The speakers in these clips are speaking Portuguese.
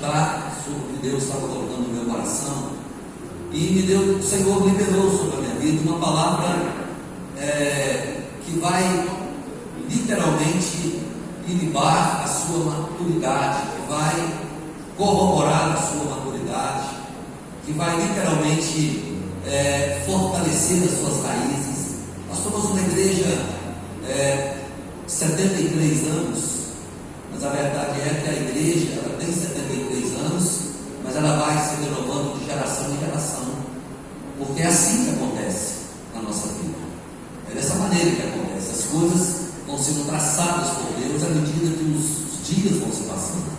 meditar sobre o que Deus estava colocando no meu coração, e o Senhor liberou sobre a minha vida uma palavra que vai literalmente inibar a sua maturidade, que vai corroborar a sua maturidade, que vai literalmente fortalecer as suas raízes. Nós somos uma igreja 73 anos, mas a verdade é que a igreja ela tem 73 anos, mas ela vai se renovando de geração em geração, porque é assim que acontece na nossa vida. É dessa maneira que acontece. As coisas vão sendo traçadas por Deus à medida que os dias vão se passando.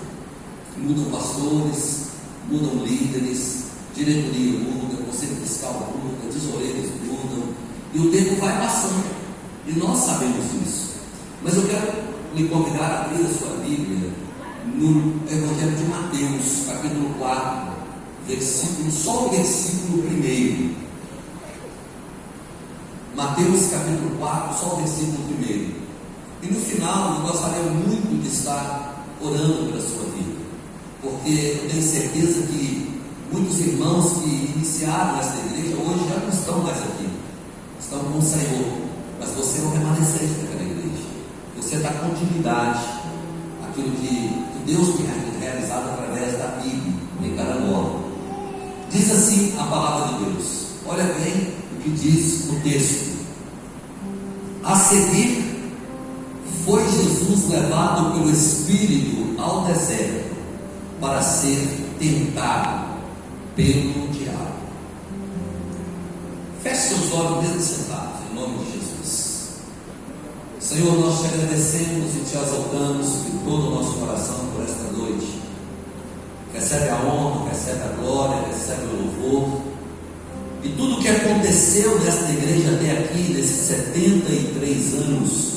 Mudam pastores, mudam líderes, diretoria muda, conselho fiscal muda, tesoureiros mudam, e o tempo vai passando, e nós sabemos disso. Mas eu quero lhe convidar a abrir a sua Bíblia no Evangelho de Mateus, capítulo 4, só o versículo 1. Mateus capítulo 4, só o versículo 1. E no final eu gostaria muito de estar orando pela sua vida, porque eu tenho certeza que muitos irmãos que iniciaram esta igreja hoje já não estão mais aqui, estão com o Senhor, mas você é um remanescente daquela igreja, você dá continuidade àquilo que Deus tem realizado através da Bíblia em cada nova. Diz assim a palavra de Deus, olha bem o que diz o texto: a seguir foi Jesus levado pelo Espírito ao deserto para ser tentado pelo diabo. Feche seus olhos mesmo sentados, em nome de Jesus. Senhor, nós te agradecemos e te exaltamos de todo o nosso coração por esta noite. Recebe a honra, recebe a glória, recebe o louvor. E tudo o que aconteceu nesta igreja até aqui, nesses 73 anos,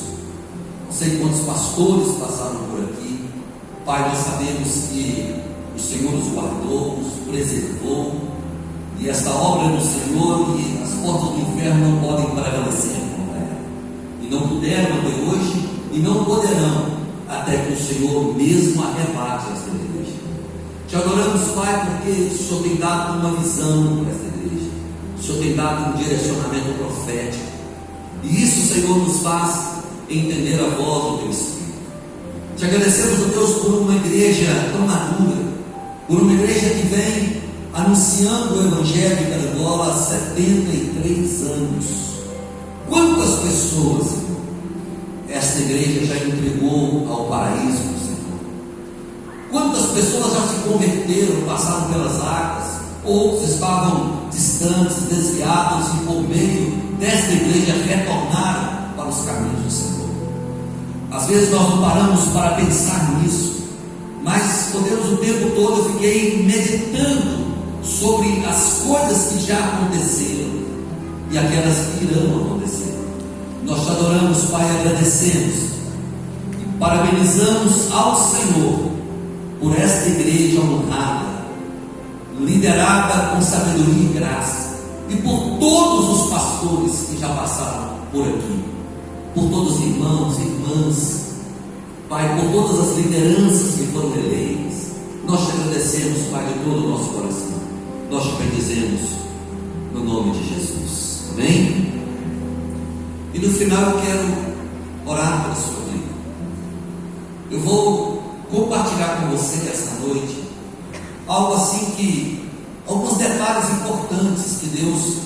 não sei quantos pastores passaram por aqui, Pai, nós sabemos que o Senhor nos guardou, nos preservou, e esta obra do Senhor, e as portas do inferno não podem prevalecer contra ela, e não puderam até hoje, e não poderão até que o Senhor mesmo arrebate esta igreja. Te adoramos, Pai, porque o Senhor tem dado uma visão para esta igreja, o Senhor tem dado um direcionamento profético, e isso, Senhor, nos faz entender a voz do Teu Espírito. Te agradecemos, ó Deus, por uma igreja tão madura, por uma igreja que vem anunciando o Evangelho em Carangola há 73 anos. Quantas pessoas, Senhor, esta igreja já entregou ao paraíso, Senhor? Quantas pessoas já se converteram, passaram pelas águas, outros estavam distantes, desviados, e por meio desta igreja retornaram para os caminhos do Senhor. Às vezes nós não paramos para pensar nisso, mas, ó Deus, o tempo todo eu fiquei meditando sobre as coisas que já aconteceram e aquelas que irão acontecer. Nós te adoramos, Pai, agradecemos e parabenizamos ao Senhor por esta igreja honrada, liderada com sabedoria e graça, e por todos os pastores que já passaram por aqui, por todos os irmãos e irmãs, Pai, por todas as lideranças que foram eleitas. Nós te agradecemos, Pai, de todo o nosso coração. Nós te bendizemos no nome de Jesus. Amém? E no final eu quero orar pela sua vida. Eu vou compartilhar com você essa noite algo assim que, alguns detalhes importantes que Deus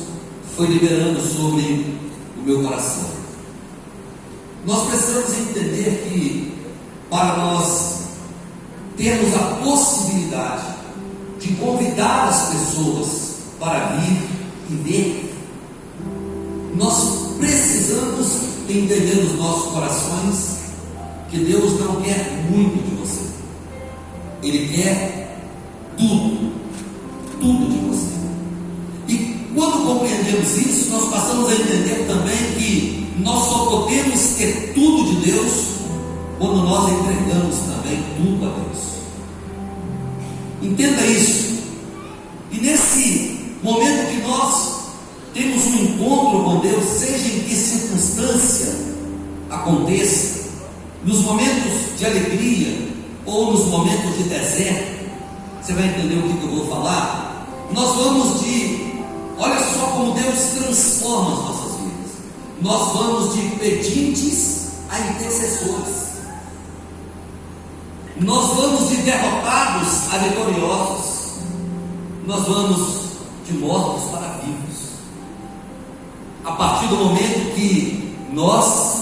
foi liberando sobre o meu coração. Nós precisamos entender que, para nós termos a possibilidade de convidar as pessoas para vir e ver, nós precisamos entender nos nossos corações que Deus não quer muito de você, Ele quer tudo de você. E quando compreendemos isso, nós passamos a entender também que nós só podemos ter tudo de Deus quando nós entregamos também tudo a Deus. Entenda isso. E nesse momento que nós temos um encontro com Deus, seja em que circunstância aconteça, nos momentos de alegria ou nos momentos de deserto, você vai entender o que eu vou falar. Nós vamos olha só como Deus transforma as nossas vidas. Nós vamos de pedintes a intercessores. Nós vamos de derrotados a vitoriosos. Nós vamos de mortos para vivos. A partir do momento que nós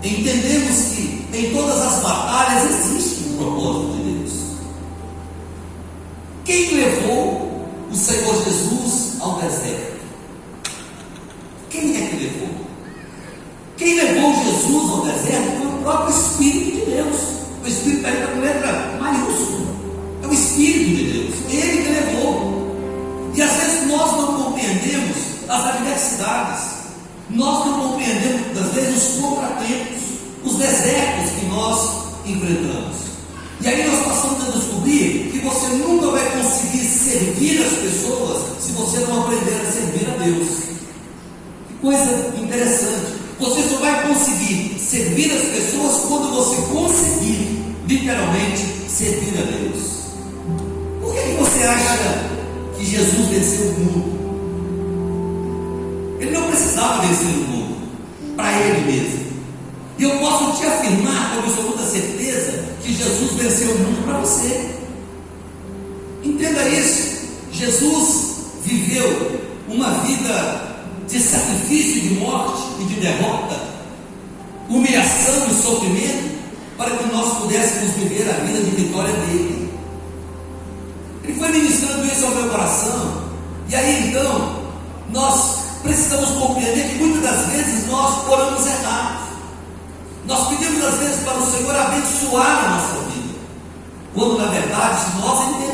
entendemos que em todas as batalhas existe um propósito de Deus. Quem levou o Senhor Jesus ao deserto? Quem é que levou? Quem levou Jesus ao deserto foi o próprio Espírito de Deus. O Espírito está com letra maiúscula. É o Espírito de Deus. Ele que levou. E às vezes nós não compreendemos as adversidades. Nós não compreendemos, às vezes, os contratempos, os desertos que nós enfrentamos. E aí nós passamos a descobrir que você nunca vai conseguir servir as pessoas se você não aprender a servir a Deus. Que coisa interessante. Você só vai conseguir servir as pessoas quando você conseguir, literalmente, servir a Deus. Por que você acha que Jesus venceu o mundo? Ele não precisava vencer o mundo para ele mesmo. E eu posso te afirmar com absoluta certeza que Jesus venceu o mundo para você. Entenda isso. Jesus viveu uma vida de sacrifício, de morte e de derrota, humilhação e sofrimento, para que nós pudéssemos viver a vida de vitória dele. Ele foi ministrando isso ao meu coração. E aí então nós precisamos compreender que muitas das vezes nós oramos errado. Nós pedimos às vezes para o Senhor abençoar a nossa vida, quando na verdade, se nós entendemos